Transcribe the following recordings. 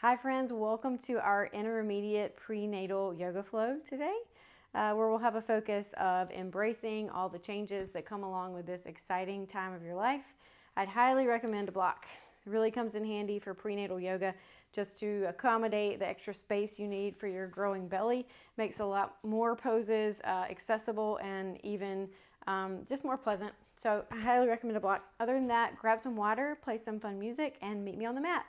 Hi friends, welcome to our intermediate prenatal yoga flow today, where we'll have a focus of embracing all the changes that come along with this exciting time of your life. I'd highly recommend a block. It really comes in handy for prenatal yoga just to accommodate the extra space you need for your growing belly. Makes a lot more poses accessible and even just more pleasant. So I highly recommend a block. Other than that, grab some water, play some fun music, and meet me on the mat.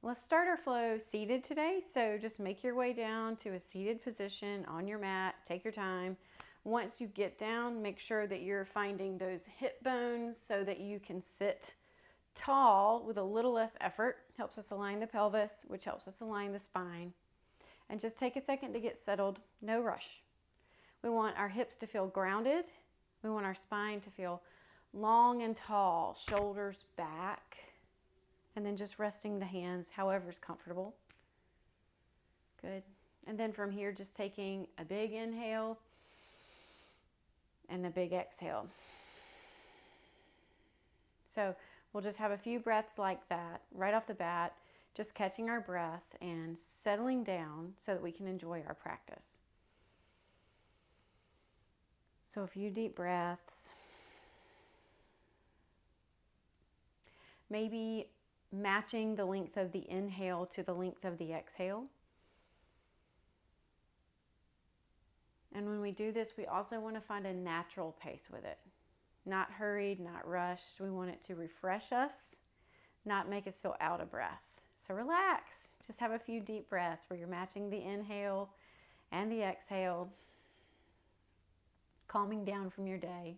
Let's start our flow seated today. So just make your way down to a seated position on your mat. Take your time. Once you get down, make sure that you're finding those hip bones so that you can sit tall with a little less effort. Helps us align the pelvis, which helps us align the spine. And just take a second to get settled. No rush. We want our hips to feel grounded. We want our spine to feel long and tall, shoulders back. And then just resting the hands however's comfortable. Good. And then from here, just taking a big inhale and a big exhale. So we'll just have a few breaths like that right off the bat, just catching our breath and settling down so that we can enjoy our practice. So a few deep breaths. Maybe matching the length of the inhale to the length of the exhale. And when we do this, we also want to find a natural pace with it. Not hurried, not rushed. We want it to refresh us, not make us feel out of breath. So relax. Just have a few deep breaths where you're matching the inhale and the exhale, calming down from your day.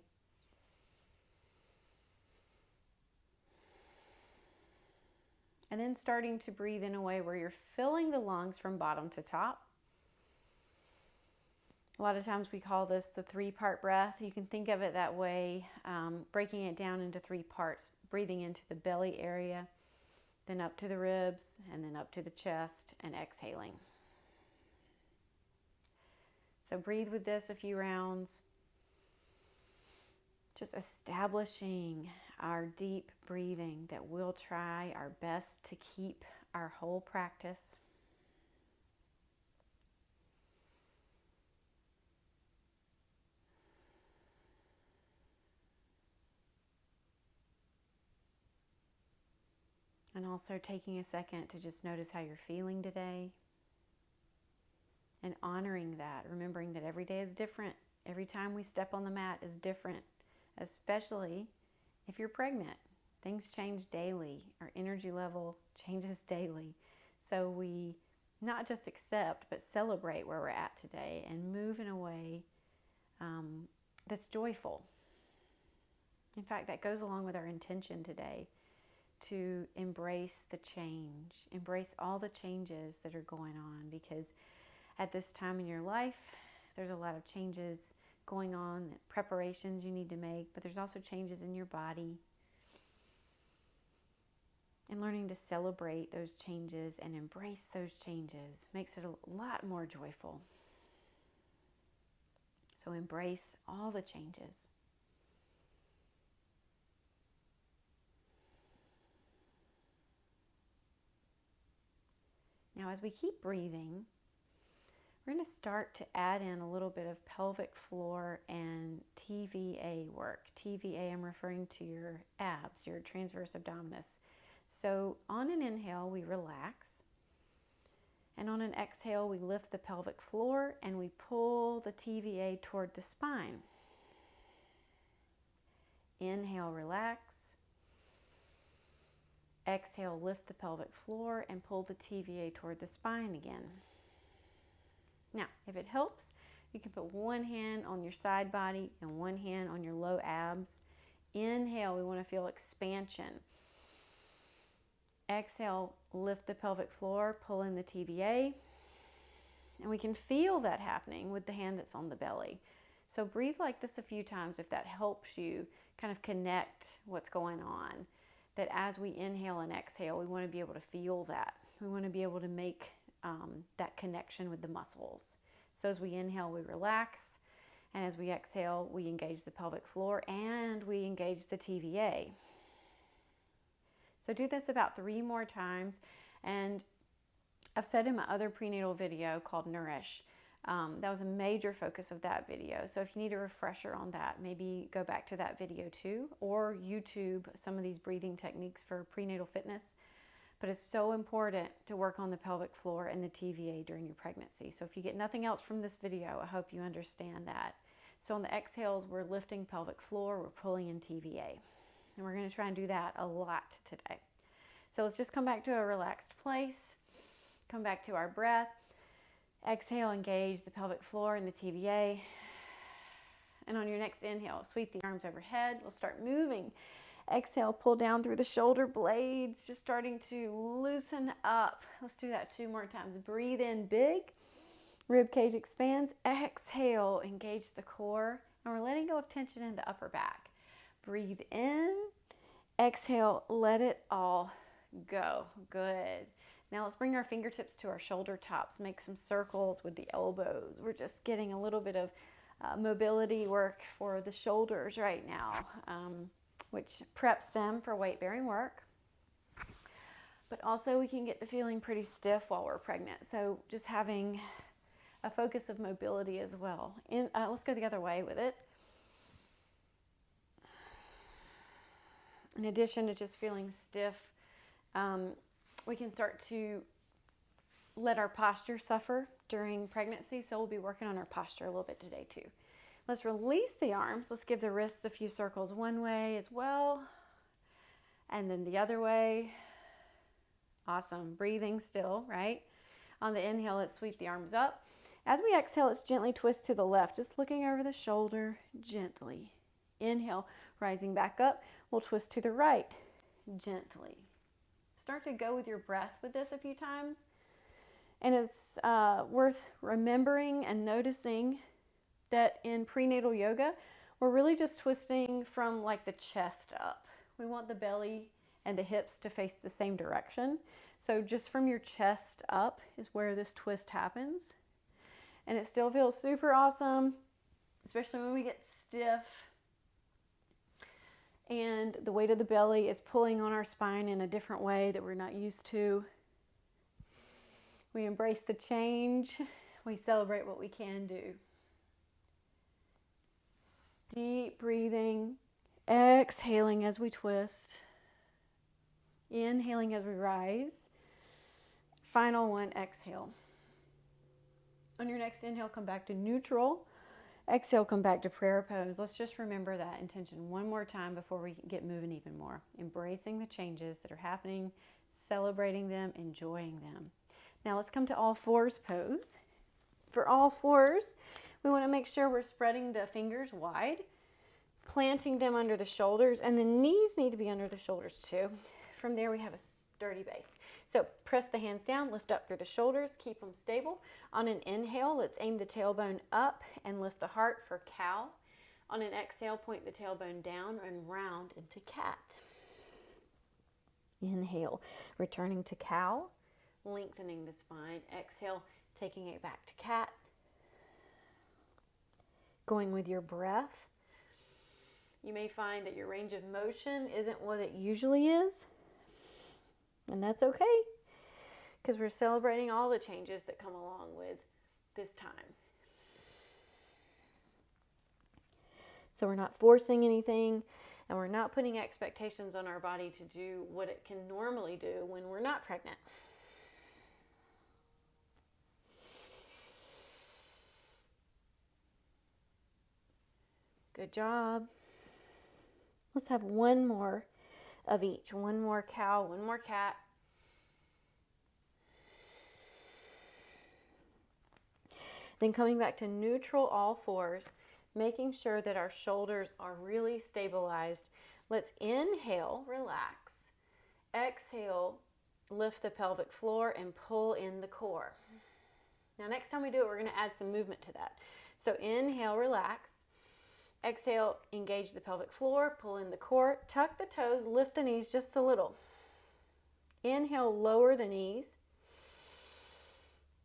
And then starting to breathe in a way where you're filling the lungs from bottom to top. A lot of times we call this the 3-part breath. You can think of it that way, breaking it down into 3 parts, breathing into the belly area, then up to the ribs, and then up to the chest, and exhaling. So breathe with this a few rounds. Just establishing our deep breathing that we'll try our best to keep our whole practice. And also taking a second to just notice how you're feeling today. And honoring that, remembering that every day is different. Every time we step on the mat is different, especially if you're pregnant. Things change daily. Our energy level changes daily. So we not just accept, but celebrate where we're at today and move in a way that's joyful. In fact, that goes along with our intention today to embrace the change, embrace all the changes that are going on, because at this time in your life, there's a lot of changes going on, preparations you need to make, but there's also changes in your body. And learning to celebrate those changes and embrace those changes makes it a lot more joyful. So embrace all the changes. Now, as we keep breathing, we're going to start to add in a little bit of pelvic floor and TVA work. TVA, I'm referring to your abs, your transverse abdominis. So on an inhale, we relax. And on an exhale, we lift the pelvic floor and we pull the TVA toward the spine. Inhale, relax. Exhale, lift the pelvic floor and pull the TVA toward the spine again. Now, if it helps, you can put one hand on your side body and one hand on your low abs. Inhale, we want to feel expansion. Exhale, lift the pelvic floor, pull in the TVA. And we can feel that happening with the hand that's on the belly. So breathe like this a few times if that helps you kind of connect what's going on. That as we inhale and exhale, we want to be able to feel that. We want to be able to make that connection with the muscles. So as we inhale, we relax. And as we exhale, we engage the pelvic floor and we engage the TVA. So do this about 3 more times. And I've said in my other prenatal video called Nourish, that was a major focus of that video. So if you need a refresher on that, maybe go back to that video too, or YouTube some of these breathing techniques for prenatal fitness. But it's so important to work on the pelvic floor and the TVA during your pregnancy. So if you get nothing else from this video, I hope you understand that. So on the exhales, we're lifting pelvic floor, we're pulling in TVA. And we're going to try and do that a lot today. So let's just come back to a relaxed place. Come back to our breath. Exhale, engage the pelvic floor and the TVA. And on your next inhale, sweep the arms overhead. We'll start moving. Exhale, pull down through the shoulder blades, just starting to loosen up. Let's do that 2 more times. Breathe in big. Rib cage expands. Exhale, engage the core. And we're letting go of tension in the upper back. Breathe in. Exhale, let it all go. Good. Now let's bring our fingertips to our shoulder tops. Make some circles with the elbows. We're just getting a little bit of mobility work for the shoulders right now, which preps them for weight-bearing work. But also we can get to feeling pretty stiff while we're pregnant. So just having a focus of mobility as well. Let's go the other way with it. In addition to just feeling stiff, we can start to let our posture suffer during pregnancy. So we'll be working on our posture a little bit today too. Let's release the arms. Let's give the wrists a few circles one way as well. And then the other way. Awesome. Breathing still, right? On the inhale, let's sweep the arms up. As we exhale, let's gently twist to the left, just looking over the shoulder gently. Inhale, rising back up. We'll twist to the right gently. Start to go with your breath with this a few times. And it's worth remembering and noticing that in prenatal yoga, we're really just twisting from like the chest up. We want the belly and the hips to face the same direction. So just from your chest up is where this twist happens. And it still feels super awesome, especially when we get stiff. And the weight of the belly is pulling on our spine in a different way that we're not used to. We embrace the change. We celebrate what we can do. Deep breathing. Exhaling as we twist. Inhaling as we rise. Final one, exhale. On your next inhale, come back to neutral. Exhale, come back to prayer pose. Let's just remember that intention one more time before we get moving even more. Embracing the changes that are happening, celebrating them, enjoying them. Now let's come to all fours pose. For all fours, we want to make sure we're spreading the fingers wide, planting them under the shoulders, and the knees need to be under the shoulders too. From there, we have a sturdy base. So press the hands down, lift up through the shoulders, keep them stable. On an inhale, let's aim the tailbone up and lift the heart for cow. On an exhale, point the tailbone down and round into cat. Inhale, returning to cow, lengthening the spine. Exhale, taking it back to cat. Going with your breath. You may find that your range of motion isn't what it usually is. And that's okay, because we're celebrating all the changes that come along with this time. So we're not forcing anything, and we're not putting expectations on our body to do what it can normally do when we're not pregnant. Good job. Let's have one more of each. One more cow, one more cat. Then coming back to neutral all fours, making sure that our shoulders are really stabilized. Let's inhale, relax. Exhale, lift the pelvic floor and pull in the core. Now next time we do it, we're going to add some movement to that. So inhale, relax. Exhale, engage the pelvic floor, pull in the core, tuck the toes, lift the knees just a little. Inhale, lower the knees.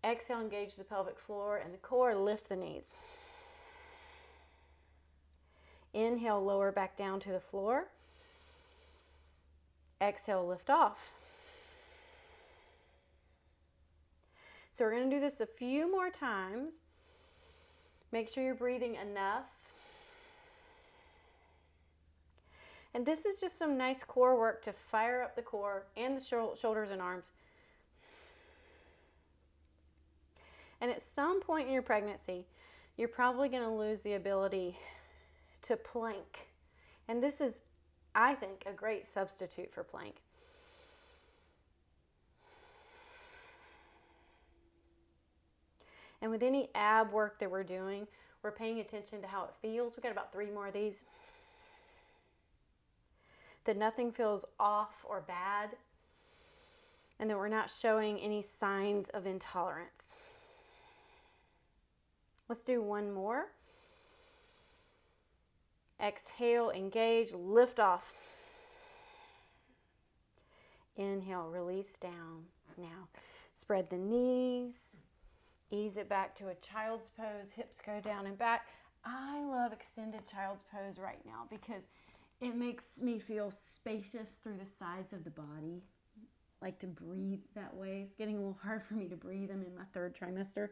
Exhale, engage the pelvic floor and the core, lift the knees. Inhale, lower back down to the floor. Exhale, lift off. So we're going to do this a few more times. Make sure you're breathing enough. And this is just some nice core work to fire up the core and the shoulders and arms. And at some point in your pregnancy, you're probably going to lose the ability to plank. And this is, I think, a great substitute for plank. And with any ab work that we're doing, we're paying attention to how it feels. We've got about 3 more of these. That nothing feels off or bad. And that we're not showing any signs of intolerance. Let's do one more. Exhale, engage, lift off. Inhale, release down. Now, spread the knees. Ease it back to a child's pose. Hips go down and back. I love extended child's pose right now because it makes me feel spacious through the sides of the body. I like to breathe that way. It's getting a little hard for me to breathe. I'm in my 3rd trimester.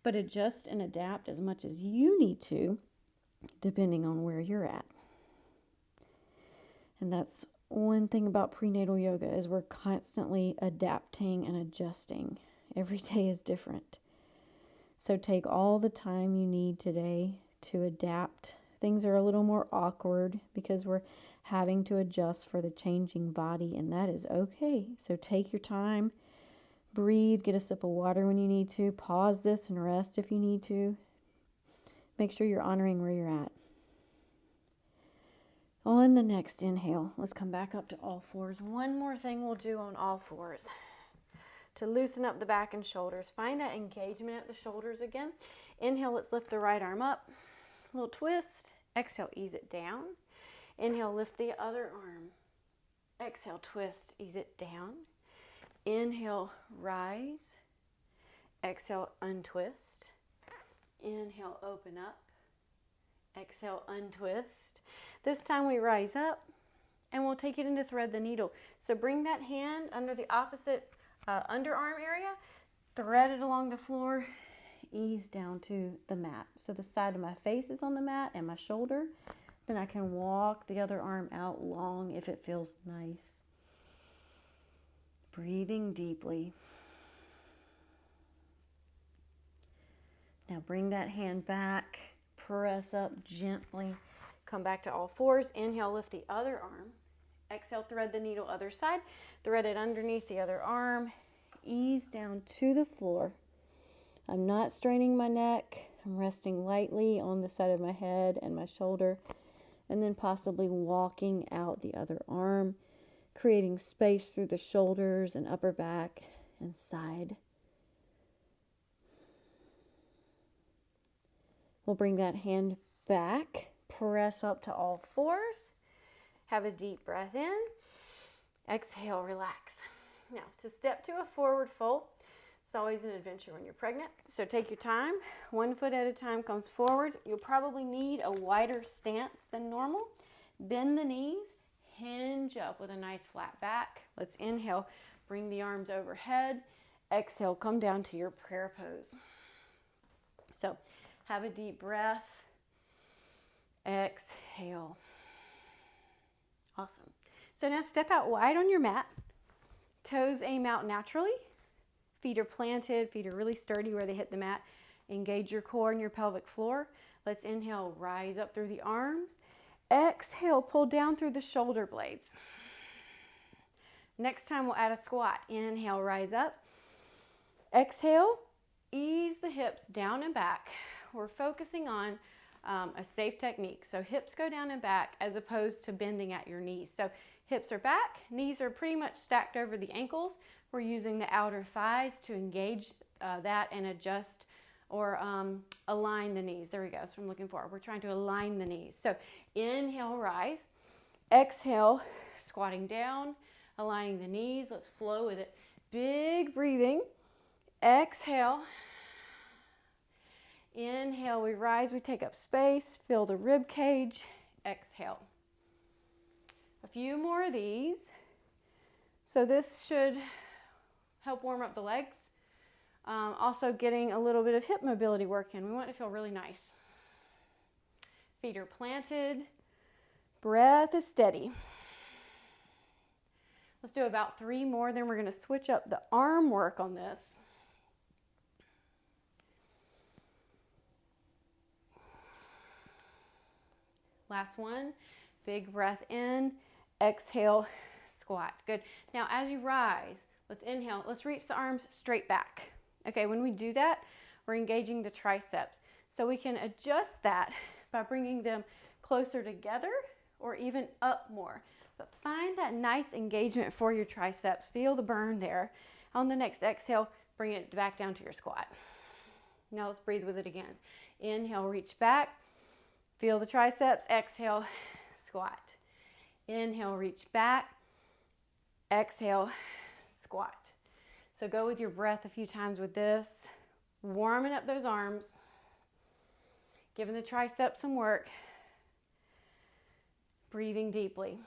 But adjust and adapt as much as you need to, depending on where you're at. And that's one thing about prenatal yoga is we're constantly adapting and adjusting. Every day is different. So take all the time you need today to adapt. Things are a little more awkward because we're having to adjust for the changing body, and that is okay. So take your time, breathe, get a sip of water when you need to, pause this and rest if you need to. Make sure you're honoring where you're at. On the next inhale, let's come back up to all fours. One more thing we'll do on all fours to loosen up the back and shoulders. Find that engagement at the shoulders again. Inhale, let's lift the right arm up. A little twist. Exhale, ease it down. Inhale, lift the other arm. Exhale, twist, ease it down. Inhale, rise. Exhale, untwist. Inhale, open up. Exhale, untwist. This time we rise up and we'll take it into thread the needle. So bring that hand under the opposite underarm area, thread it along the floor, ease down to the mat. So the side of my face is on the mat and my shoulder. Then I can walk the other arm out long if it feels nice. Breathing deeply. Now bring that hand back, press up gently, come back to all fours. Inhale, lift the other arm. Exhale, thread the needle other side, thread it underneath the other arm, ease down to the floor. I'm not straining my neck, I'm resting lightly on the side of my head and my shoulder, and then possibly walking out the other arm, creating space through the shoulders and upper back and side. We'll bring that hand back, press up to all fours, have a deep breath in, exhale, relax. Now, to step to a forward fold, it's always an adventure when you're pregnant, so take your time. 1 foot at a time comes forward. You'll probably need a wider stance than normal. Bend the knees, hinge up with a nice flat back. Let's inhale, bring the arms overhead. Exhale, come down to your prayer pose. So, have a deep breath. Exhale. Awesome. So now step out wide on your mat. Toes aim out naturally. Feet are planted. Feet are really sturdy where they hit the mat. Engage your core and your pelvic floor. Let's inhale, rise up through the arms. Exhale, pull down through the shoulder blades. Next time we'll add a squat. Inhale, rise up. Exhale, ease the hips down and back. We're focusing on a safe technique. So hips go down and back as opposed to bending at your knees. So hips are back, knees are pretty much stacked over the ankles. We're using the outer thighs to engage that and adjust or align the knees. There we go. That's what I'm looking for. We're trying to align the knees. So inhale, rise. Exhale, squatting down, aligning the knees. Let's flow with it. Big breathing. Exhale. Inhale, we rise, we take up space, fill the rib cage. exhale. A few more of these. So this should help warm up the legs. Also getting a little bit of hip mobility work in. We want it to feel really nice. Feet are planted. Breath is steady. Let's do about 3 more, then we're going to switch up the arm work on this. Last one. Big breath in. Exhale, squat. Good. Now as you rise, let's inhale. Let's reach the arms straight back. Okay, when we do that, we're engaging the triceps. So we can adjust that by bringing them closer together or even up more. But find that nice engagement for your triceps. Feel the burn there. On the next exhale, bring it back down to your squat. Now let's breathe with it again. Inhale, reach back. Feel the triceps. Exhale, squat. Inhale, reach back. Exhale, squat. So go with your breath a few times with this. Warming up those arms. Giving the triceps some work. Breathing deeply.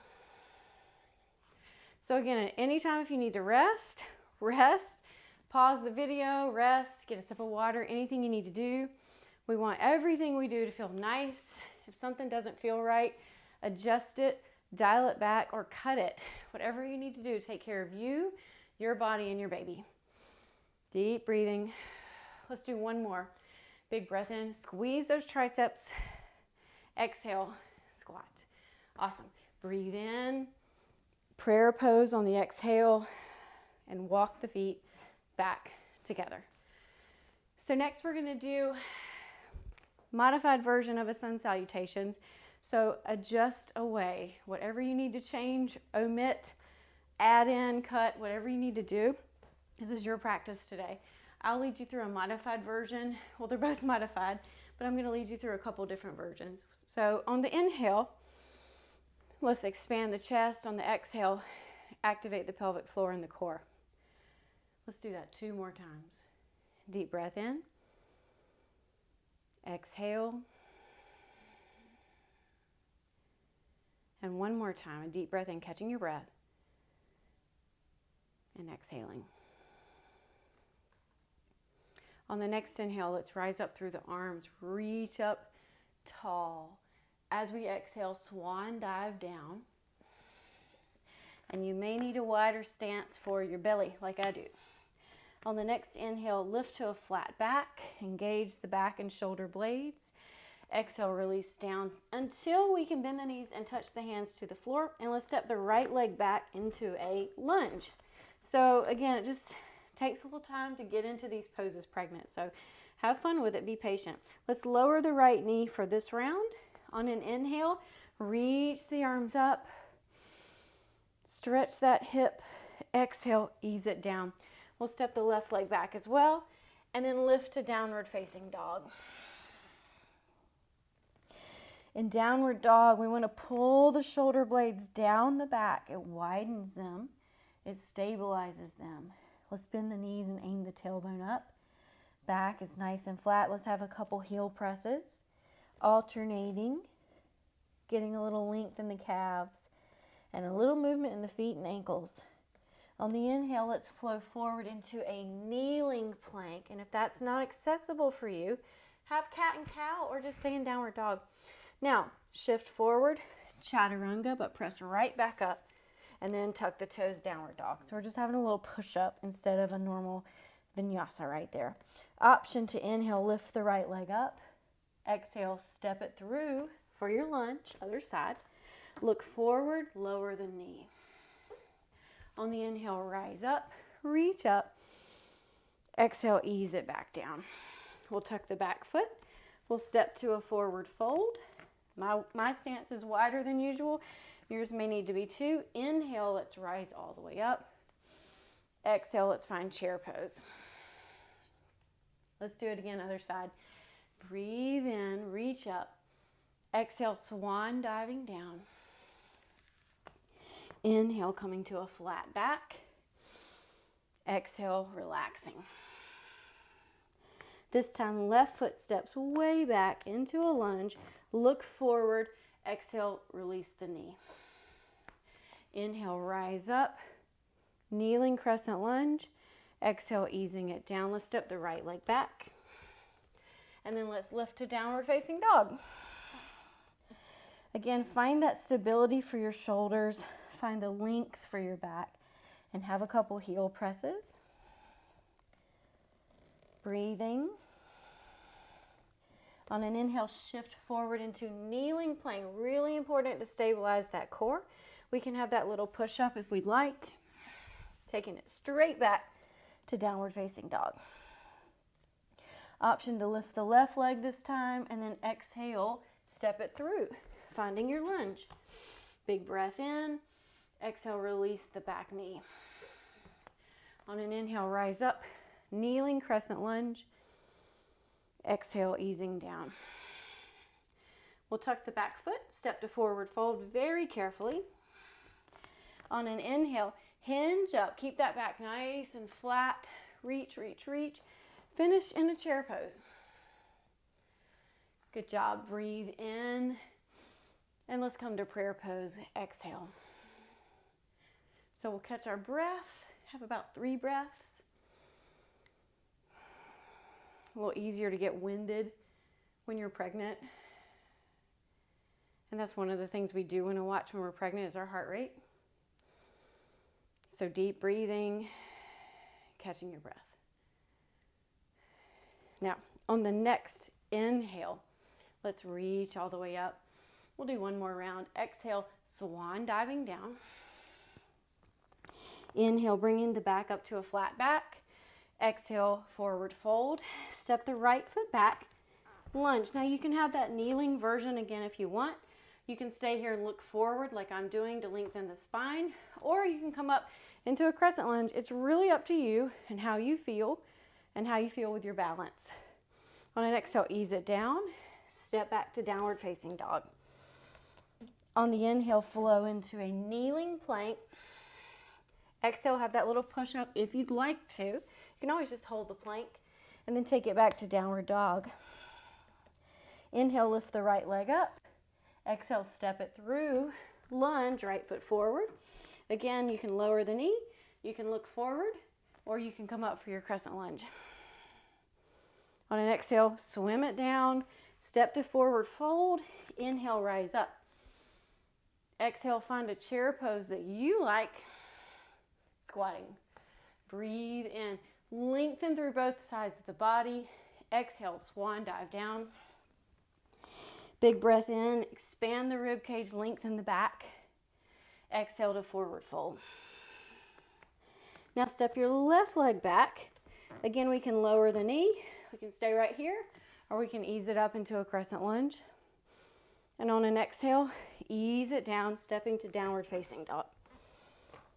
So again, at any time if you need to rest, pause the video, rest, get a sip of water, anything you need to do. We want everything we do to feel nice. If something doesn't feel right, adjust it, dial it back, or cut it. Whatever you need to do to take care of you, your body, and your baby. Deep breathing. Let's do one more. Big breath in, squeeze those triceps. Exhale, squat. Awesome. Breathe in, prayer pose on the exhale, and walk the feet back together. So next we're going to do modified version of a sun salutations. So adjust away. Whatever you need to change, omit, add in, cut, whatever you need to do. This is your practice today. I'll lead you through a modified version. Well, they're both modified, but I'm going to lead you through a couple different versions. So on the inhale, let's expand the chest. On the exhale, activate the pelvic floor and the core. Let's do that 2 more times. Deep breath in. Exhale. And one more time, a deep breath in, catching your breath. And exhaling. On the next inhale, let's rise up through the arms. Reach up tall. As we exhale, swan dive down. And you may need a wider stance for your belly, like I do. On the next inhale, lift to a flat back. Engage the back and shoulder blades. Exhale, release down until we can bend the knees and touch the hands to the floor. And let's step the right leg back into a lunge. So again, it just takes a little time to get into these poses pregnant. So have fun with it. Be patient. Let's lower the right knee for this round. On an inhale, reach the arms up. Stretch that hip. Exhale, ease it down. We'll step the left leg back as well. And then lift to downward facing dog. In downward dog, we want to pull the shoulder blades down the back. It widens them. It stabilizes them. Let's bend the knees and aim the tailbone up. Back is nice and flat. Let's have a couple heel presses. Alternating. Getting a little length in the calves. And a little movement in the feet and ankles. On the inhale, let's flow forward into a kneeling plank. And if that's not accessible for you, have cat and cow or just stay in downward dog. Now, shift forward, chaturanga, but press right back up. And then tuck the toes, downward dog. So we're just having a little push-up instead of a normal vinyasa right there. Option to inhale, lift the right leg up. Exhale, step it through for your lunge, other side. Look forward, lower the knee. On the inhale, rise up, reach up. Exhale, ease it back down. We'll tuck the back foot. We'll step to a forward fold. My stance is wider than usual. Yours may need to be too. Inhale, let's rise all the way up. Exhale, let's find chair pose. Let's do it again, other side. Breathe in, reach up. Exhale, swan diving down. Inhale, coming to a flat back. Exhale, relaxing. This time, left foot steps way back into a lunge. Look forward. Exhale, release the knee. Inhale, rise up. Kneeling crescent lunge. Exhale, easing it down. Let's step the right leg back. And then let's lift to downward facing dog. Again, find that stability for your shoulders. Find the length for your back. And have a couple heel presses. Breathing. On an inhale, shift forward into kneeling plank. Really important to stabilize that core. We can have that little push-up if we'd like. Taking it straight back to downward facing dog. Option to lift the left leg this time, and then exhale, step it through, finding your lunge. Big breath in. Exhale, release the back knee. On an inhale, rise up. Kneeling crescent lunge. Exhale, easing down. We'll tuck the back foot, step to forward fold very carefully. On an inhale, hinge up. Keep that back nice and flat. Reach, reach, reach. Finish in a chair pose. Good job. Breathe in. And let's come to prayer pose. Exhale. So we'll catch our breath. Have about 3 breaths. A little easier to get winded when you're pregnant. And that's one of the things we do want to watch when we're pregnant is our heart rate. So deep breathing, catching your breath. Now, on the next inhale, let's reach all the way up. We'll do one more round. Exhale, swan diving down. Inhale, bringing the back up to a flat back. Exhale, forward fold. Step the right foot back. Lunge. Now you can have that kneeling version again if you want. You can stay here and look forward like I'm doing to lengthen the spine, or you can come up into a crescent lunge. It's really up to you and how you feel with your balance. On an exhale, ease it down. Step back to downward facing dog. On the inhale, flow into a kneeling plank. Exhale, have that little push up if you'd like to. You can always just hold the plank and then take it back to downward dog. Inhale, lift the right leg up. Exhale, step it through. Lunge, right foot forward. Again, you can lower the knee, you can look forward, or you can come up for your crescent lunge. On an exhale, swim it down. Step to forward fold. Inhale, rise up. Exhale, find a chair pose that you like. Squatting. Breathe in. Lengthen through both sides of the body. Exhale, swan dive down. Big breath in. Expand the rib cage, lengthen the back. Exhale to forward fold. Now step your left leg back. Again, we can lower the knee. We can stay right here, or we can ease it up into a crescent lunge. And on an exhale, ease it down, stepping to downward facing dog.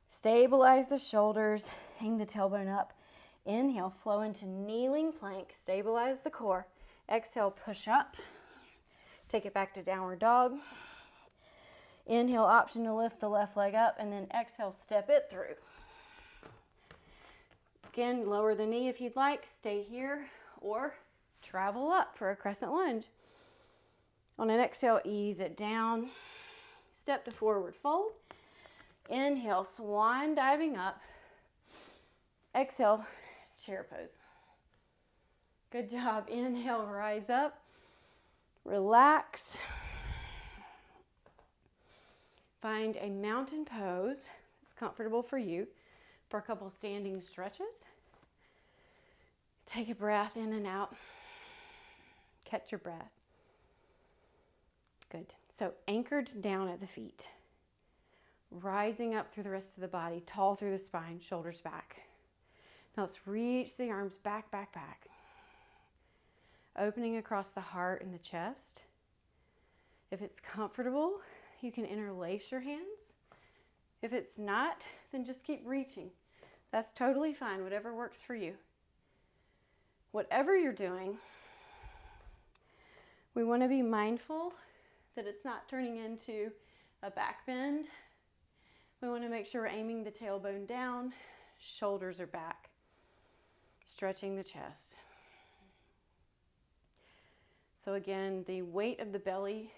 Stabilize the shoulders, hang the tailbone up. Inhale, flow into kneeling plank, stabilize the core. Exhale, push up. Take it back to downward dog. Inhale, option to lift the left leg up, and then exhale, step it through. Again, lower the knee if you'd like, stay here, or travel up for a crescent lunge. On an exhale, ease it down. Step to forward fold. Inhale, swan diving up. Exhale, chair pose. Good job. Inhale, rise up. Relax. Find a mountain pose that's comfortable for you for a couple standing stretches. Take a breath in and out. Catch your breath. Good. So anchored down at the feet. Rising up through the rest of the body, tall through the spine, shoulders back. Now let's reach the arms back, back, back. Opening across the heart and the chest. If it's comfortable, you can interlace your hands. If it's not, then just keep reaching. That's totally fine, whatever works for you. Whatever you're doing, we want to be mindful that it's not turning into a back bend. We want to make sure we're aiming the tailbone down, shoulders are back, stretching the chest. So again, the weight of the belly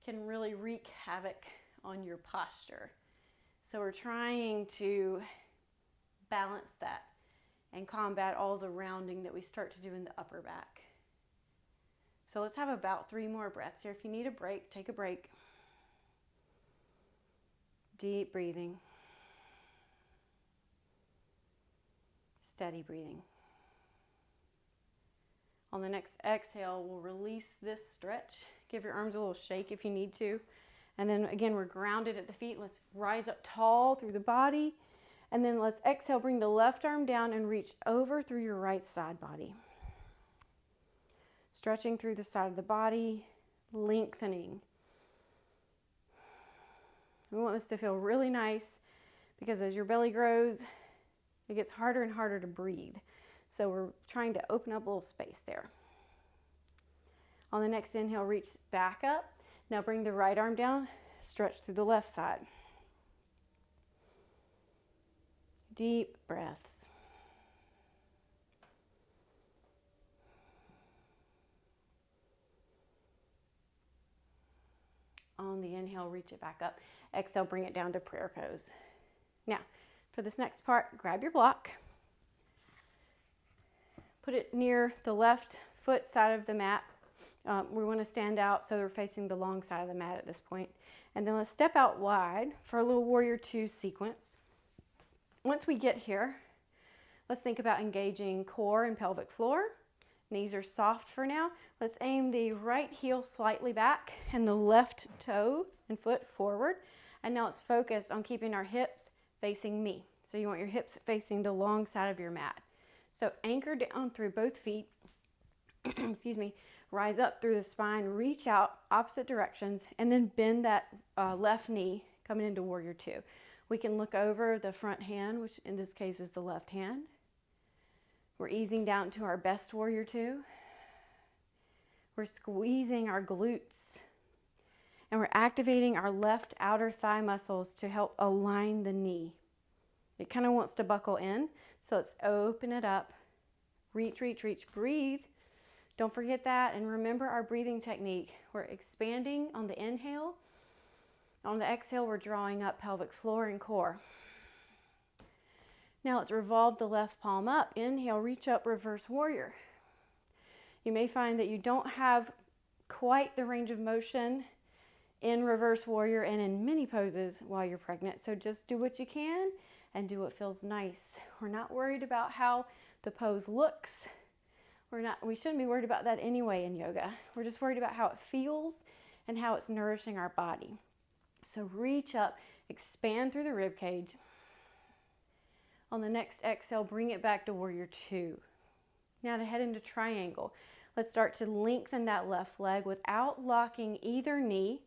can really wreak havoc on your posture. So we're trying to balance that and combat all the rounding that we start to do in the upper back. So let's have about 3 more breaths here. If you need a break, take a break. Deep breathing. Steady breathing. On the next exhale, we'll release this stretch. Give your arms a little shake if you need to. And then again, we're grounded at the feet. Let's rise up tall through the body. And then let's exhale, bring the left arm down and reach over through your right side body. Stretching through the side of the body, lengthening. We want this to feel really nice because as your belly grows, it gets harder and harder to breathe. So we're trying to open up a little space there. On the next inhale, reach back up. Now bring the right arm down, stretch through the left side. Deep breaths. On the inhale, reach it back up. Exhale, bring it down to prayer pose. Now, for this next part, grab your block. Put it near the left foot side of the mat. We want to stand out so we're facing the long side of the mat at this point. And then let's step out wide for a little warrior 2 sequence. Once we get here, let's think about engaging core and pelvic floor. Knees are soft for now. Let's aim the right heel slightly back and the left toe and foot forward. And now let's focus on keeping our hips facing me. So you want your hips facing the long side of your mat. So anchor down through both feet. Excuse me. Rise up through the spine, reach out opposite directions, and then bend that left knee coming into warrior 2. We can look over the front hand, which in this case is the left hand. We're easing down to our best warrior 2. We're squeezing our glutes. And we're activating our left outer thigh muscles to help align the knee. It kind of wants to buckle in, so let's open it up. Reach, reach, reach, breathe. Don't forget that, and remember our breathing technique. We're expanding on the inhale. On the exhale, we're drawing up pelvic floor and core. Now let's revolve the left palm up. Inhale, reach up, reverse warrior. You may find that you don't have quite the range of motion in reverse warrior and in many poses while you're pregnant. So just do what you can and do what feels nice. We're not worried about how the pose looks. We shouldn't be worried about that anyway in yoga. We're just worried about how it feels and how it's nourishing our body. So reach up, expand through the rib cage. On the next exhale, bring it back to warrior 2. Now to head into triangle. Let's start to lengthen that left leg without locking either knee.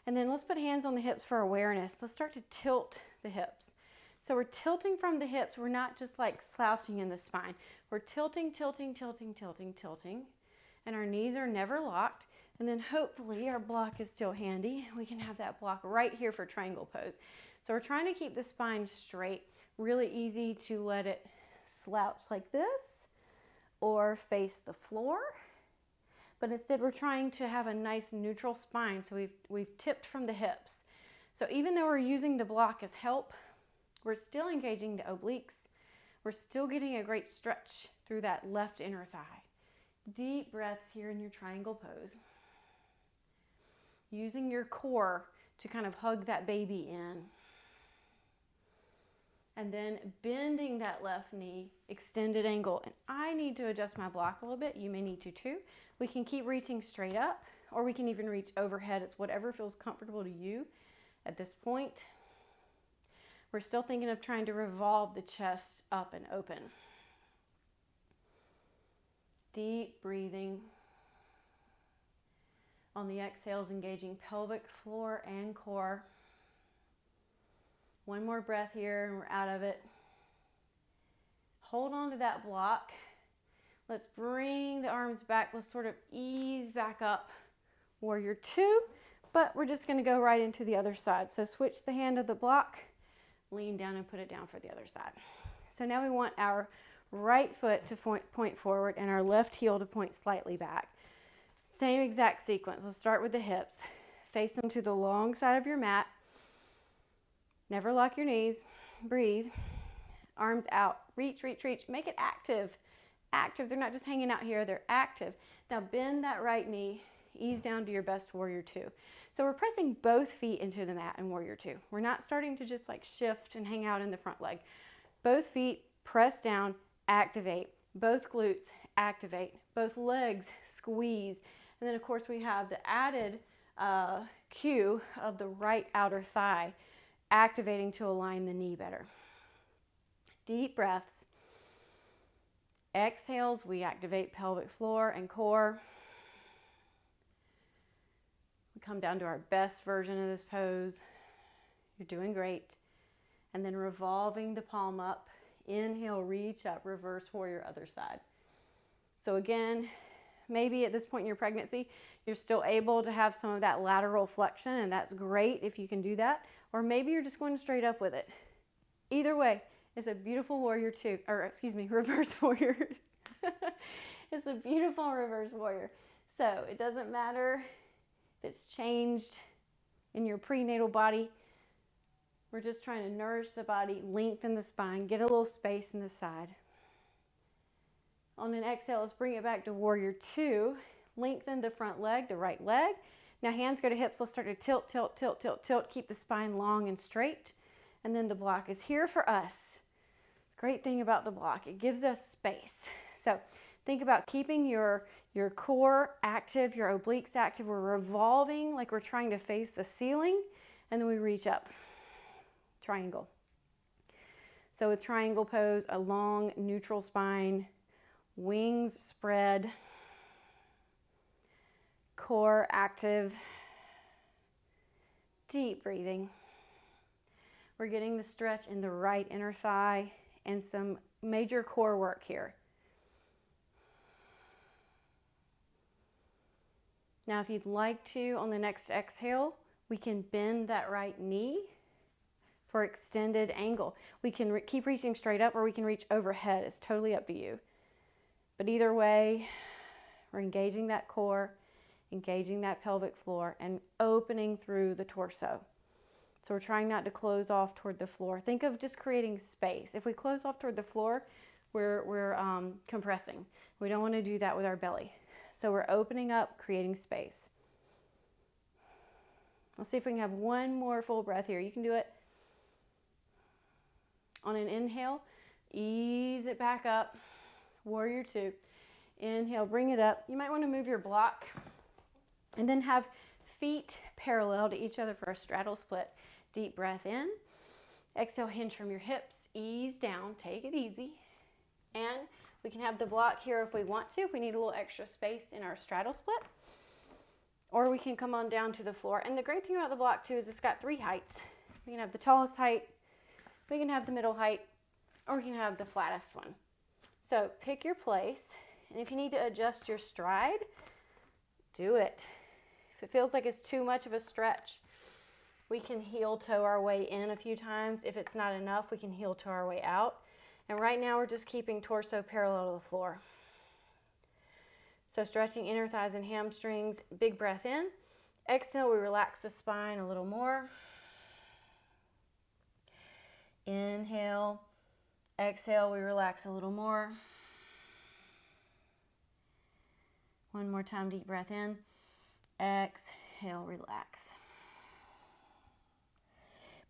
And then let's put hands on the hips for awareness. Let's start to tilt the hips. So we're tilting from the hips. We're not just like slouching in the spine. We're tilting, tilting, tilting, tilting, tilting. And our knees are never locked. And then hopefully our block is still handy. We can have that block right here for triangle pose. So we're trying to keep the spine straight. Really easy to let it slouch like this or face the floor. But instead we're trying to have a nice neutral spine. So we've tipped from the hips. So even though we're using the block as help, we're still engaging the obliques. We're still getting a great stretch through that left inner thigh. Deep breaths here in your triangle pose. Using your core to kind of hug that baby in. And then bending that left knee, extended angle. And I need to adjust my block a little bit. You may need to too. We can keep reaching straight up, or we can even reach overhead. It's whatever feels comfortable to you at this point. We're still thinking of trying to revolve the chest up and open. Deep breathing. On the exhales, engaging pelvic floor and core. One more breath here and we're out of it. Hold on to that block. Let's bring the arms back. Let's sort of ease back up. Warrior 2, but we're just going to go right into the other side. So switch the hand of the block. Lean down and put it down for the other side. So now we want our right foot to point forward and our left heel to point slightly back. Same exact sequence. Let's start with the hips. face them to the long side of your mat. Never lock your knees. Breathe. Arms out. Reach, reach, reach. Make it active. Active. They're not just hanging out here. They're active. Now bend that right knee. Ease down to your best warrior two. So we're pressing both feet into the mat in warrior two. We're not starting to just like shift and hang out in the front leg. Both feet press down, activate. Both glutes activate. Both legs squeeze. And then of course we have the added cue of the right outer thigh activating to align the knee better. Deep breaths. Exhales, we activate pelvic floor and core. We come down to our best version of this pose. You're doing great. And then revolving the palm up. Inhale, reach up, reverse warrior, other side. So again, maybe at this point in your pregnancy, you're still able to have some of that lateral flexion, and that's great if you can do that. Or maybe you're just going straight up with it. Either way, it's a beautiful warrior two, or excuse me, reverse warrior. It's a beautiful reverse warrior. So it doesn't matter if it's changed in your prenatal body. We're just trying to nourish the body, lengthen the spine, get a little space in the side. On an exhale, let's bring it back to warrior two. Lengthen the front leg, the right leg. Now hands go to hips. Let's start to tilt, tilt, tilt, tilt, tilt. Keep the spine long and straight. And then the block is here for us. Great thing about the block, it gives us space. So think about keeping your core active, your obliques active. We're revolving like we're trying to face the ceiling, and then we reach up. Triangle. So a triangle pose, a long neutral spine, wings spread, core active, deep breathing. We're getting the stretch in the right inner thigh and some major core work here. Now, if you'd like to, on the next exhale, we can bend that right knee for extended angle. We can keep reaching straight up, or we can reach overhead. It's totally up to you. But either way, we're engaging that core, engaging that pelvic floor, and opening through the torso. So we're trying not to close off toward the floor. Think of just creating space. If we close off toward the floor, we're compressing. We don't want to do that with our belly. So we're opening up, creating space. Let's see if we can have one more full breath here. You can do it. On an inhale, ease it back up. Warrior two. Inhale, bring it up. You might want to move your block and then have feet parallel to each other for a straddle split. Deep breath in. Exhale, hinge from your hips. Ease down. Take it easy. And we can have the block here if we want to, if we need a little extra space in our straddle split. Or we can come on down to the floor. And the great thing about the block too is it's got three heights. We can have the tallest height, we can have the middle height, or we can have the flattest one. So pick your place. And if you need to adjust your stride, do it. If it feels like it's too much of a stretch, we can heel toe our way in a few times. If it's not enough, we can heel toe our way out. And right now we're just keeping torso parallel to the floor. So stretching inner thighs and hamstrings, big breath in. Exhale, we relax the spine a little more. Inhale. Exhale, we relax a little more. One more time, deep breath in. Exhale, relax.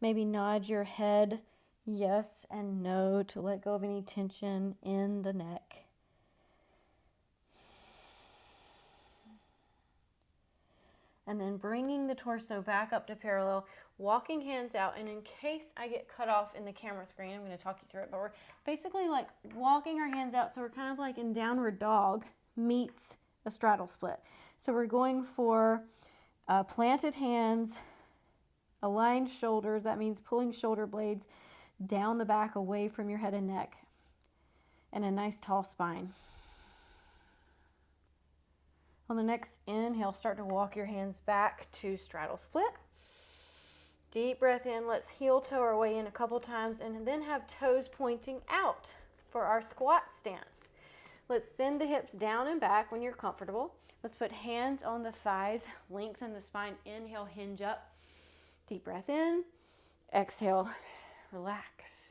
Maybe nod your head yes and no to let go of any tension in the neck. And then bringing the torso back up to parallel, walking hands out. And in case I get cut off in the camera screen, I'm going to talk you through it, but we're basically like walking our hands out. So we're kind of like in downward dog meets a straddle split. So we're going for planted hands, aligned shoulders. That means pulling shoulder blades down the back away from your head and neck, and a nice tall spine. On the next inhale, start to walk your hands back to straddle split. Deep breath in. Let's heel toe our way in a couple times, and then have toes pointing out for our squat stance. Let's send the hips down and back when you're comfortable. Let's put hands on the thighs, lengthen the spine, inhale, hinge up. Deep breath in, exhale, relax.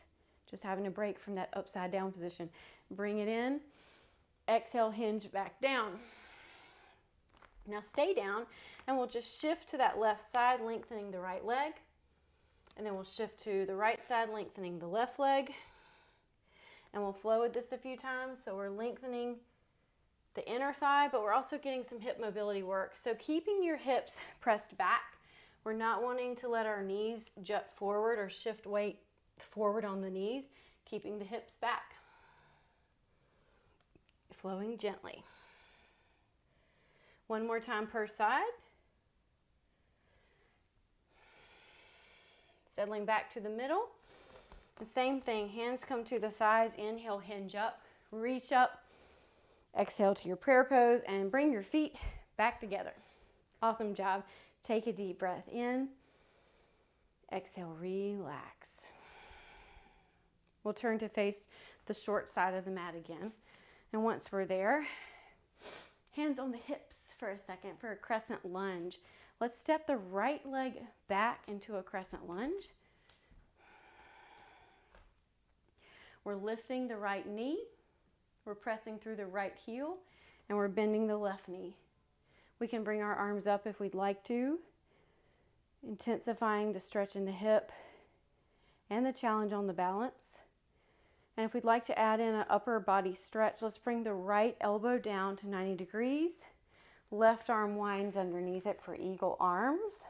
Just having a break from that upside down position. Bring it in, exhale, hinge back down. Now stay down, and we'll just shift to that left side, lengthening the right leg. And then we'll shift to the right side, lengthening the left leg. And we'll flow with this a few times. So we're lengthening the inner thigh, but we're also getting some hip mobility work. So keeping your hips pressed back. We're not wanting to let our knees jut forward or shift weight forward on the knees, keeping the hips back. Flowing gently. One more time per side. Settling back to the middle. The same thing, hands come to the thighs, inhale, hinge up, reach up, exhale to your prayer pose, and bring your feet back together. Awesome job. Take a deep breath in, exhale, relax. We'll turn to face the short side of the mat again. And once we're there, hands on the hips for a second for a crescent lunge. Let's step the right leg back into a crescent lunge. We're lifting the right knee. We're pressing through the right heel, and we're bending the left knee. We can bring our arms up if we'd like to, intensifying the stretch in the hip and the challenge on the balance. And if we'd like to add in an upper body stretch, let's bring the right elbow down to 90 degrees. Left arm winds underneath it for eagle arms.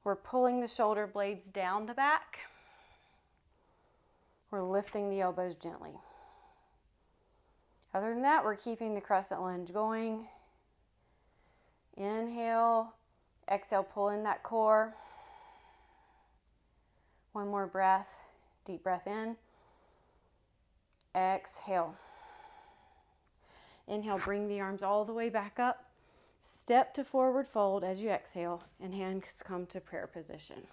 We're pulling the shoulder blades down the back. We're lifting the elbows gently. Other than that, we're keeping the crescent lunge going. Inhale, exhale, pull in that core. One more breath, deep breath in. Exhale. Inhale, bring the arms all the way back up. Step to forward fold as you exhale, and hands come to prayer position.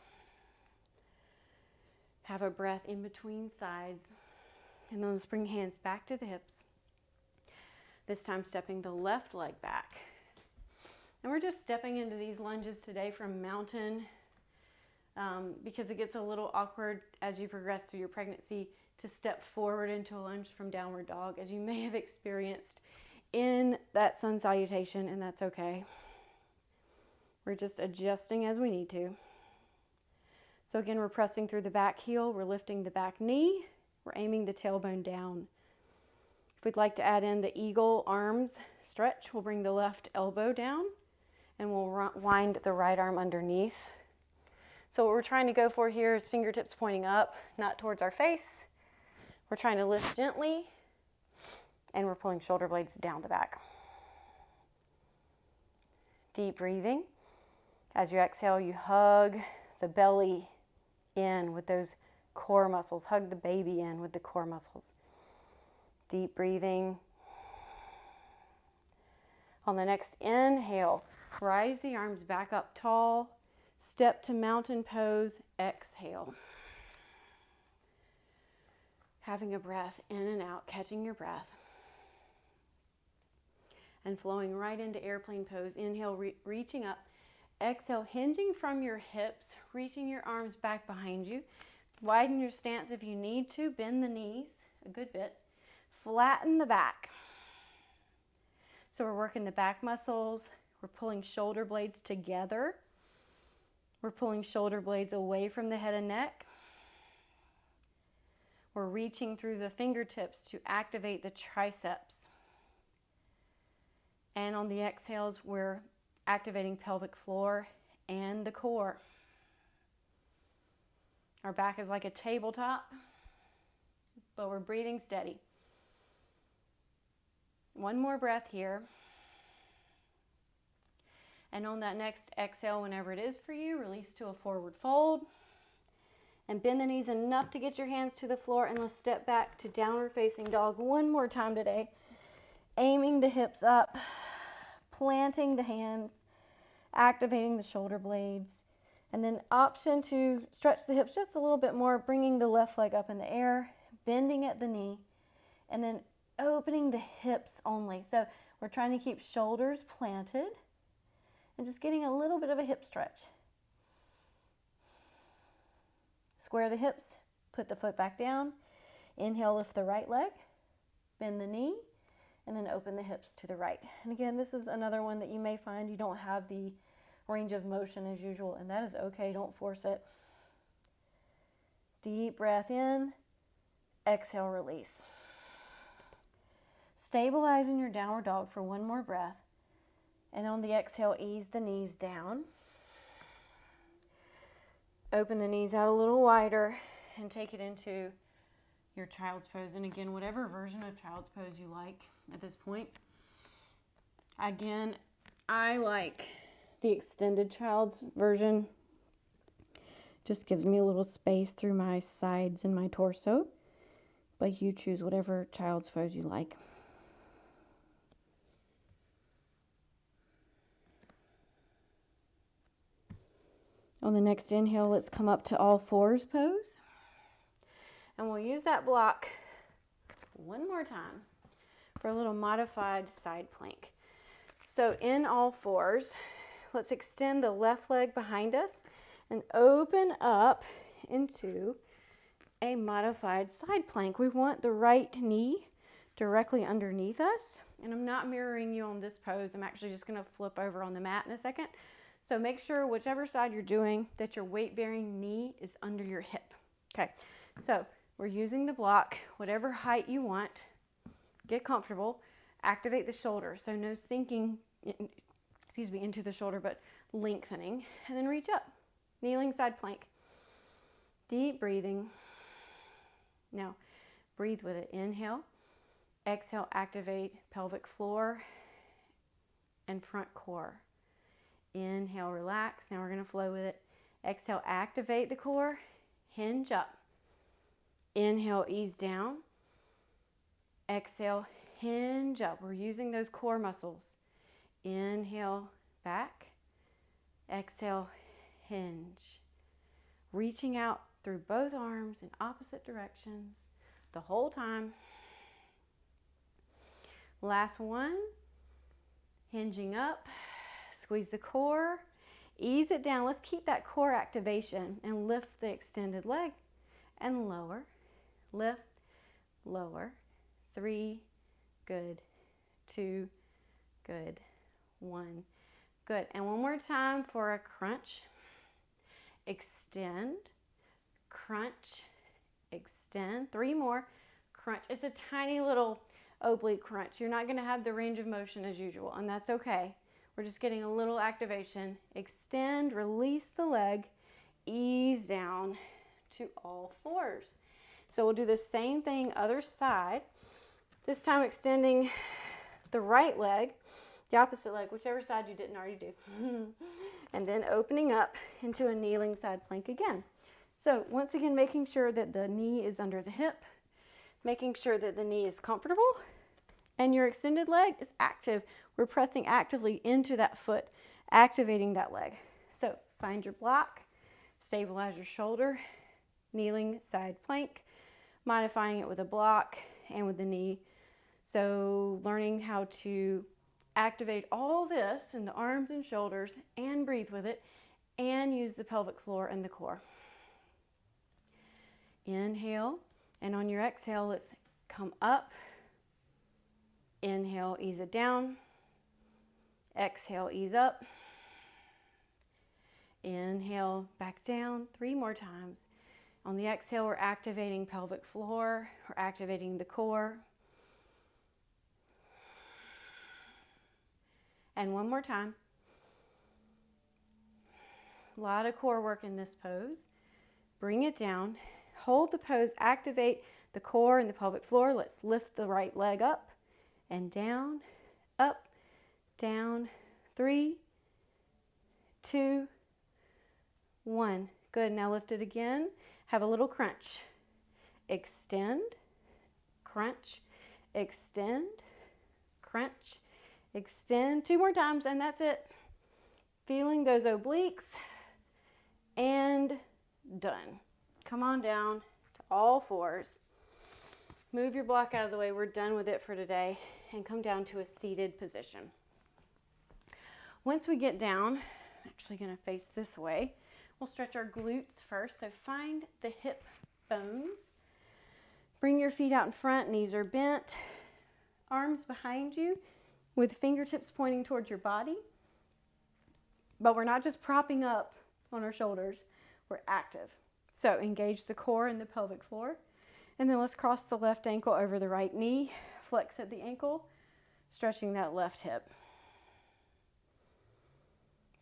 Have a breath in between sides, and then let's bring hands back to the hips. This time stepping the left leg back. And we're just stepping into these lunges today from mountain because it gets a little awkward as you progress through your pregnancy to step forward into a lunge from downward dog, as you may have experienced in that sun salutation, and that's okay. We're just adjusting as we need to. So again, we're pressing through the back heel, we're lifting the back knee, we're aiming the tailbone down. If we'd like to add in the eagle arms stretch, we'll bring the left elbow down and we'll wind the right arm underneath. So what we're trying to go for here is fingertips pointing up, not towards our face. We're trying to lift gently, and we're pulling shoulder blades down the back. Deep breathing. As you exhale, you hug the belly in with those core muscles. Hug the baby in with the core muscles. Deep breathing. On the next inhale, rise the arms back up tall. Step to mountain pose. Exhale. Having a breath in and out, catching your breath. And flowing right into airplane pose. Inhale, reaching up. Exhale, hinging from your hips, reaching your arms back behind you. Widen your stance if you need to. Bend the knees a good bit. Flatten the back. So we're working the back muscles. We're pulling shoulder blades together. We're pulling shoulder blades away from the head and neck. We're reaching through the fingertips to activate the triceps. And on the exhales, we're activating pelvic floor and the core. Our back is like a tabletop, but we're breathing steady. One more breath here. And on that next exhale, whenever it is for you, release to a forward fold. And bend the knees enough to get your hands to the floor, and let's step back to downward facing dog one more time today. Aiming the hips up, planting the hands, activating the shoulder blades, and then option to stretch the hips just a little bit more, bringing the left leg up in the air, bending at the knee, and then opening the hips only. So We're trying to keep shoulders planted and just getting a little bit of a hip stretch. Square the hips, put the foot back down. Inhale, lift the right leg, bend the knee, and then open the hips to the right. And again, this is another one that you may find you don't have the range of motion as usual, and that is okay, don't force it. Deep breath in, exhale, release. Stabilize in your downward dog for one more breath, and on the exhale, ease the knees down. Open the knees out a little wider and take it into your child's pose. And again, whatever version of child's pose you like at this point. Again, I like the extended child's version. Just gives me a little space through my sides and my torso. But you choose whatever child's pose you like. On the next inhale, let's come up to all fours pose. And we'll use that block one more time for a little modified side plank. So in all fours, let's extend the left leg behind us and open up into a modified side plank. We want the right knee directly underneath us. And I'm not mirroring you on this pose. I'm actually just going to flip over on the mat in a second. So make sure whichever side you're doing that your weight-bearing knee is under your hip. Okay, so we're using the block, whatever height you want. Get comfortable. Activate the shoulder. So no sinking, into the shoulder, but lengthening. And then reach up. Kneeling side plank. Deep breathing. Now, breathe with it. Inhale. Exhale, activate pelvic floor and front core. Inhale, relax. Now we're going to flow with it. Exhale, activate the core. Hinge up. Inhale, ease down. Exhale, hinge up. We're using those core muscles. Inhale, back. Exhale, hinge. Reaching out through both arms in opposite directions the whole time. Last one. Hinging up. Squeeze the core. Ease it down. Let's keep that core activation and lift the extended leg and lower. Lift, lower. 3, good. 2, good. 1, good. And one more time for a crunch. Extend, crunch, extend. 3 more, crunch. It's a tiny little oblique crunch. You're not going to have the range of motion as usual, and that's okay. We're just getting a little activation. Extend, release the leg, ease down to all fours. So we'll do the same thing other side. This time extending the right leg, the opposite leg, whichever side you didn't already do. And then opening up into a kneeling side plank again. So once again, making sure that the knee is under the hip, making sure that the knee is comfortable, and your extended leg is active. We're pressing actively into that foot, activating that leg. So find your block, stabilize your shoulder, kneeling side plank, modifying it with a block and with the knee. So learning how to activate all this in the arms and shoulders and breathe with it and use the pelvic floor and the core. Inhale, and on your exhale, let's come up. Inhale, ease it down. Exhale, ease up. Inhale, back down. 3 more times. On the exhale, we're activating pelvic floor. We're activating the core. And one more time. A lot of core work in this pose. Bring it down. Hold the pose. Activate the core and the pelvic floor. Let's lift the right leg up and down, up, down. 3, 2, 1. Good. Now lift it again. Have a little crunch. Extend, crunch, extend, crunch, extend. 2 more times, and that's it. Feeling those obliques, and done. Come on down to all fours. Move your block out of the way. We're done with it for today. And come down to a seated position. Once we get down, I'm actually going to face this way. We'll stretch our glutes first. So find the hip bones. Bring your feet out in front. Knees are bent. Arms behind you with fingertips pointing towards your body. But we're not just propping up on our shoulders. We're active. So engage the core and the pelvic floor. And then let's cross the left ankle over the right knee. Flex at the ankle, stretching that left hip.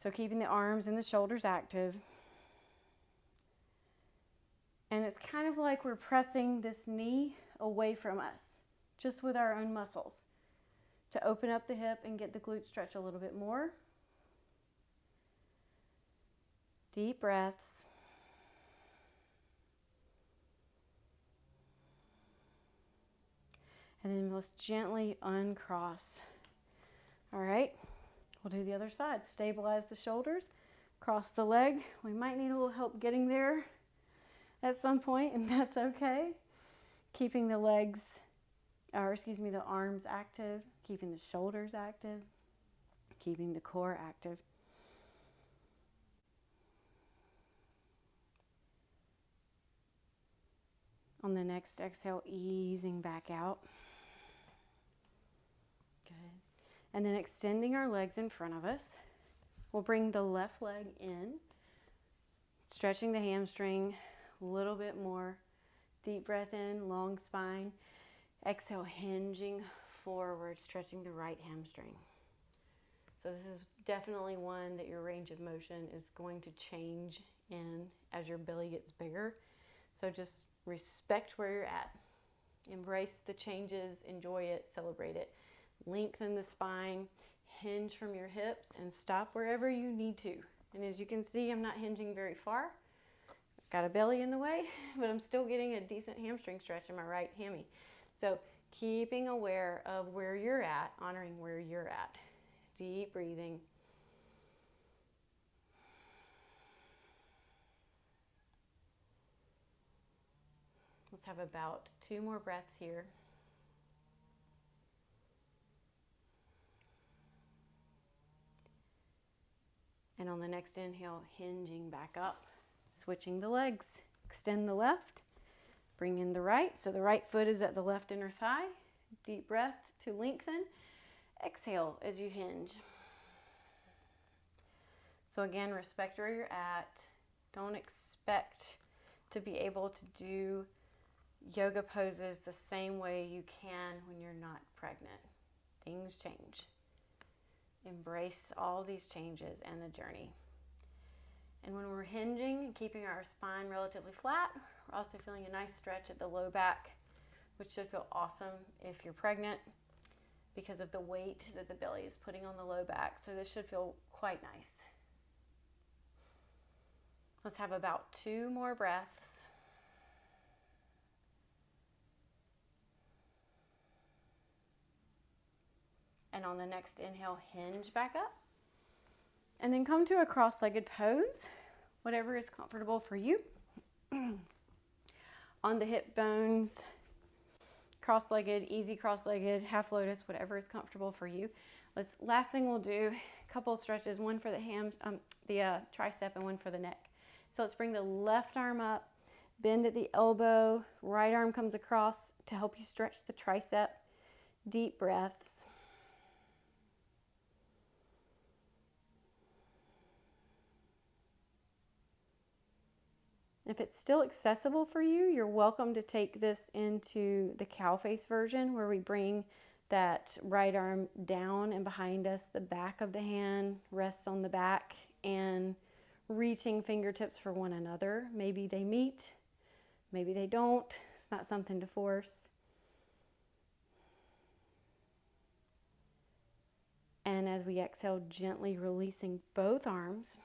So keeping the arms and the shoulders active. And it's kind of like we're pressing this knee away from us, just with our own muscles, to open up the hip and get the glute stretch a little bit more. Deep breaths. And then let's gently uncross. All right, we'll do the other side. Stabilize the shoulders, cross the leg. We might need a little help getting there at some point, and that's okay. Keeping the arms active, keeping the shoulders active, keeping the core active. On the next exhale, easing back out. Good. And then extending our legs in front of us. We'll bring the left leg in, stretching the hamstring a little bit more. Deep breath in, long spine. Exhale, hinging forward, stretching the right hamstring. So this is definitely one that your range of motion is going to change in as your belly gets bigger. So just respect where you're at. Embrace the changes, enjoy it, celebrate it. Lengthen the spine, hinge from your hips, and stop wherever you need to. And as you can see, I'm not hinging very far. I've got a belly in the way, but I'm still getting a decent hamstring stretch in my right hammy. So keeping aware of where you're at, honoring where you're at. Deep breathing. Let's have about 2 more breaths here. And on the next inhale, hinging back up, switching the legs. Extend the left, bring in the right. So the right foot is at the left inner thigh. Deep breath to lengthen. Exhale as you hinge. So again, respect where you're at. Don't expect to be able to do yoga poses the same way you can when you're not pregnant. Things change. Embrace all these changes and the journey. And when we're hinging and keeping our spine relatively flat, we're also feeling a nice stretch at the low back, which should feel awesome if you're pregnant because of the weight that the belly is putting on the low back. So this should feel quite nice. Let's have about 2 more breaths. And on the next inhale, hinge back up. And then come to a cross-legged pose, whatever is comfortable for you. On the hip bones, cross-legged, easy cross-legged, half lotus, whatever is comfortable for you. Last thing we'll do, a couple of stretches, one for the tricep and one for the neck. So let's bring the left arm up, bend at the elbow, right arm comes across to help you stretch the tricep. Deep breaths. If it's still accessible for you, you're welcome to take this into the cow face version where we bring that right arm down and behind us, the back of the hand rests on the back, and reaching fingertips for one another. Maybe they meet, maybe they don't. It's not something to force. And as we exhale, gently releasing both arms.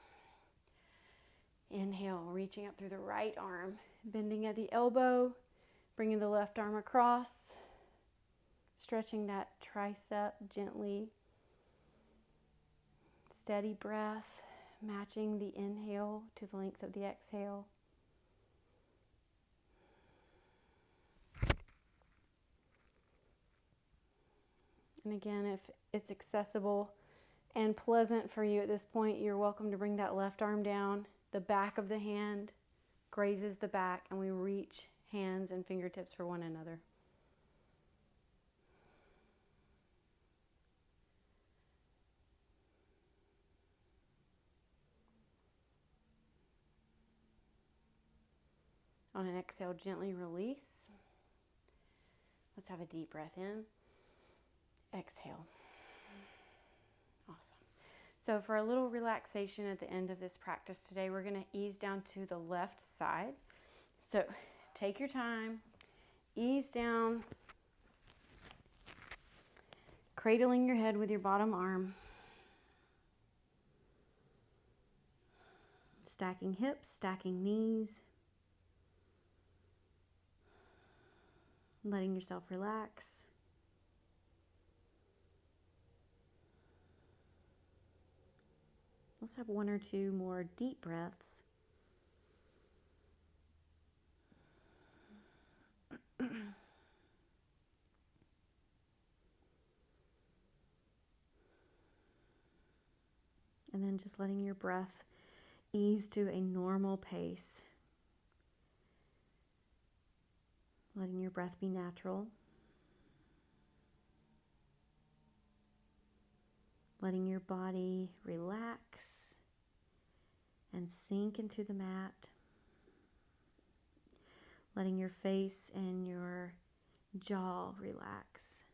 Inhale, reaching up through the right arm, bending at the elbow, bringing the left arm across, stretching that tricep gently. Steady breath, matching the inhale to the length of the exhale. And again, if it's accessible and pleasant for you at this point, you're welcome to bring that left arm down. The back of the hand grazes the back, and we reach hands and fingertips for one another. On an exhale, gently release. Let's have a deep breath in. Exhale. Awesome. So for a little relaxation at the end of this practice today, we're going to ease down to the left side. So take your time, ease down, cradling your head with your bottom arm, stacking hips, stacking knees, letting yourself relax. Let's have one or two more deep breaths. And then just letting your breath ease to a normal pace. Letting your breath be natural. Letting your body relax and sink into the mat. Letting your face and your jaw relax.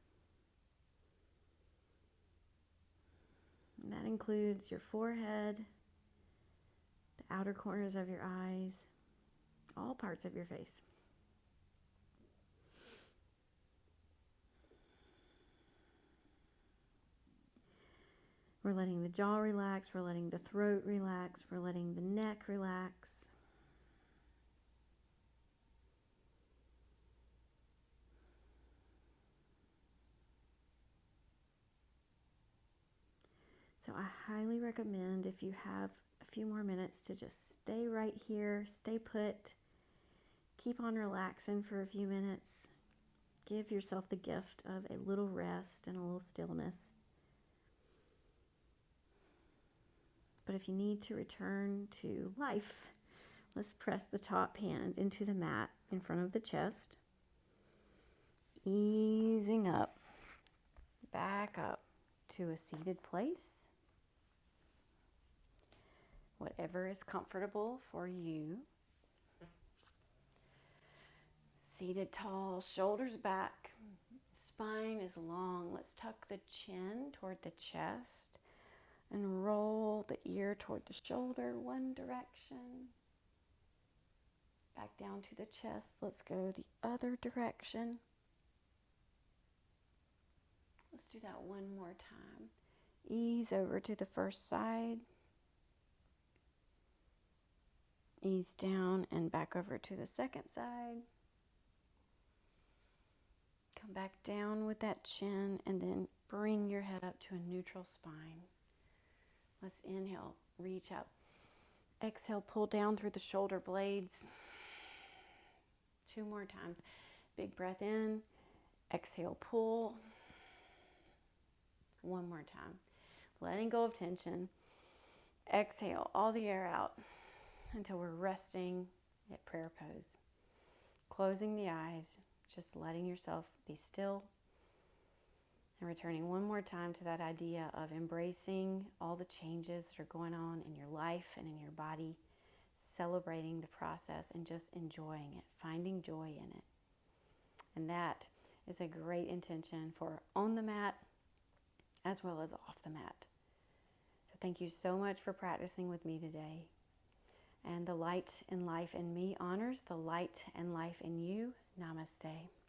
And that includes your forehead, the outer corners of your eyes, all parts of your face. We're letting the jaw relax, we're letting the throat relax, we're letting the neck relax. So I highly recommend, if you have a few more minutes, to just stay right here, stay put, keep on relaxing for a few minutes. Give yourself the gift of a little rest and a little stillness. But if you need to return to life, let's press the top hand into the mat in front of the chest. Easing up, back up to a seated place. Whatever is comfortable for you. Seated tall, shoulders back, spine is long. Let's tuck the chin toward the chest and roll the ear toward the shoulder, one direction. Back down to the chest. Let's go the other direction. Let's do that one more time. Ease over to the first side. Ease down and back over to the second side. Come back down with that chin and then bring your head up to a neutral spine. Let's inhale, reach up. Exhale, pull down through the shoulder blades. 2 more times. Big breath in. Exhale, pull. 1 more time. Letting go of tension. Exhale all the air out until we're resting at prayer pose. Closing the eyes, just letting yourself be still. And returning 1 more time to that idea of embracing all the changes that are going on in your life and in your body, celebrating the process and just enjoying it, finding joy in it. And that is a great intention for on the mat as well as off the mat. So thank you so much for practicing with me today. And the light and life in me honors the light and life in you. Namaste.